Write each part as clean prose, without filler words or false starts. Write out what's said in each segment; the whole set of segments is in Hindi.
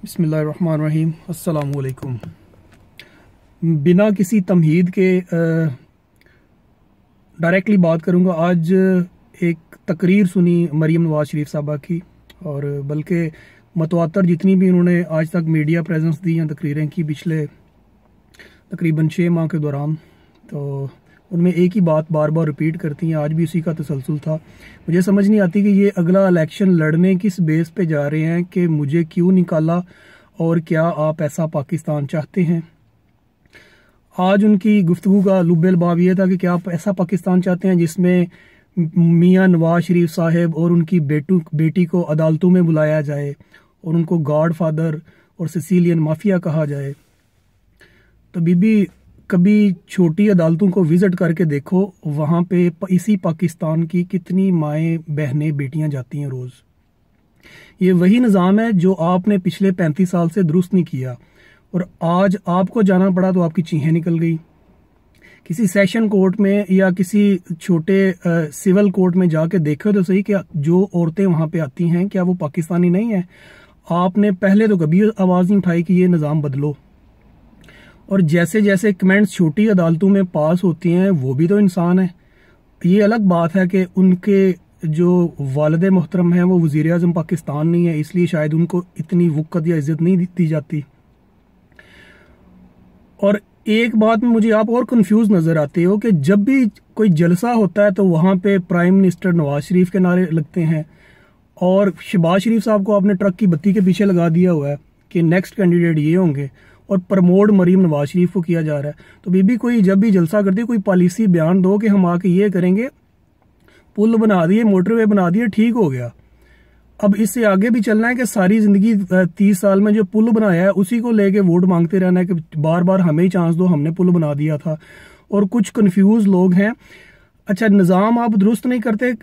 बिस्मिल्लाहिर्रहमानिर्रहीम। अस्सलाम वालेकुम। बिना किसी तमहीद के डायरेक्टली बात करूंगा। आज एक तकरीर सुनी मरीम नवाज शरीफ साहबा की, और बल्कि मतवातर जितनी भी उन्होंने आज तक मीडिया प्रेजेंस दी हैं तकरीरें की पिछले तकरीबन 6 माह के दौरान, तो उनमें एक ही बात बार बार रिपीट करती हैं। आज भी उसी का तसलसल था। मुझे समझ नहीं आती कि ये अगला इलेक्शन लड़ने किस बेस पे जा रहे हैं कि मुझे क्यों निकाला और क्या आप ऐसा पाकिस्तान चाहते हैं। आज उनकी गुफ्तगू का लुब्बे-लबाब ये था कि क्या आप ऐसा पाकिस्तान चाहते हैं जिसमें मियां नवाज शरीफ साहब और उनकी बेटी को अदालतों में बुलाया जाए और उनको गॉड फादर और सिसिलियन माफिया कहा जाए। तो बीबी, कभी छोटी अदालतों को विजिट करके देखो, वहाँ पे इसी पाकिस्तान की कितनी माएँ बहनें बेटियाँ जाती हैं रोज़। ये वही निज़ाम है जो आपने पिछले 35 साल से दुरुस्त नहीं किया, और आज आपको जाना पड़ा तो आपकी चीखें निकल गई। किसी सेशन कोर्ट में या किसी छोटे सिविल कोर्ट में जाके देखो तो सही, क्या जो औरतें वहाँ पे आती हैं क्या वो पाकिस्तानी नहीं है? आपने पहले तो कभी आवाज़ नहीं उठाई कि ये निज़ाम बदलो। और जैसे जैसे कमेंट्स छोटी अदालतों में पास होती हैं, वो भी तो इंसान है। ये अलग बात है कि उनके जो वालिद मोहतरम हैं वो वज़ीर आज़म पाकिस्तान नहीं है, इसलिए शायद उनको इतनी वक़्त या इज़्ज़त नहीं दी जाती। और एक बात में मुझे आप और कंफ्यूज नज़र आते हो कि जब भी कोई जलसा होता है तो वहाँ पे प्राइम मिनिस्टर नवाज शरीफ के नारे लगते हैं, और शहबाज शरीफ साहब को आपने ट्रक की बत्ती के पीछे लगा दिया हुआ है कि नेक्स्ट कैंडिडेट ये होंगे, और प्रमोट मरीम नवाज शरीफ को किया जा रहा है। तो बीबी, कोई जब भी जलसा करती है कोई पॉलिसी बयान दो कि हम आके ये करेंगे, पुल बना दिए, मोटरवे बना दिए, ठीक हो गया। अब इससे आगे भी चलना है कि सारी जिंदगी 30 साल में जो पुल बनाया है उसी को लेके वोट मांगते रहना है कि बार बार हमें ही चांस दो, हमने पुल बना दिया था। और कुछ कंफ्यूज लोग हैं। अच्छा, निज़ाम आप दुरुस्त नहीं करते।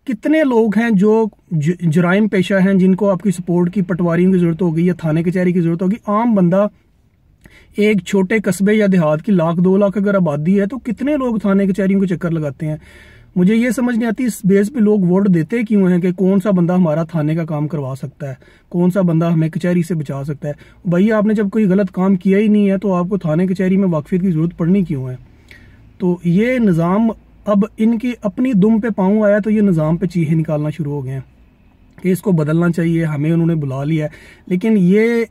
कितने लोग हैं जो जराइम पेशा हैं जिनको आपकी सपोर्ट की पटवारियों की जरूरत होगी या थाने कचहरी की जरूरत होगी। आम बंदा एक छोटे कस्बे या देहात की 1-2 लाख अगर आबादी है तो कितने लोग थाने कचहरियों के चक्कर लगाते हैं। मुझे ये समझ नहीं आती इस बेस पे लोग वोट देते क्यों हैं कि कौन सा बंदा हमारा थाने का काम करवा सकता है, कौन सा बंदा हमें कचहरी से बचा सकता है। भैया, आपने जब कोई गलत काम किया ही नहीं है तो आपको थाने कचहरी में वाकफियत की जरूरत पड़नी क्यों है। तो ये निज़ाम अब इनकी अपनी दुम पे पाँव आया तो ये निज़ाम पे चीखें निकालना शुरू हो गए हैं कि इसको बदलना चाहिए, हमें उन्होंने बुला लिया है। लेकिन ये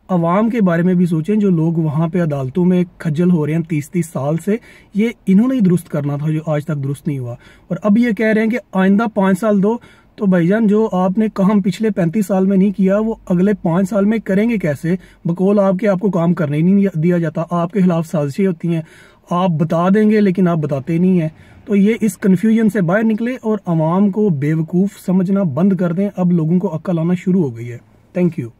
अवाम के बारे में भी सोचें जो लोग वहाँ पे अदालतों में खज्जल हो रहे हैं 30-30 साल से। ये इन्होंने ही दुरुस्त करना था जो आज तक दुरुस्त नहीं हुआ, और अब ये कह रहे हैं कि आइंदा 5 साल दो। तो भाईजान, जो आपने काम पिछले 35 साल में नहीं किया वो अगले 5 साल में करेंगे कैसे? बकौल आपको काम करने ही नहीं दिया जाता, आपके खिलाफ साजिशें होती हैं, आप बता देंगे लेकिन आप बताते नहीं हैं। तो ये इस कन्फ्यूजन से बाहर निकले और अवाम को बेवकूफ़ समझना बंद कर दें। अब लोगों को अक्ल आना शुरू हो गई है। Thank you.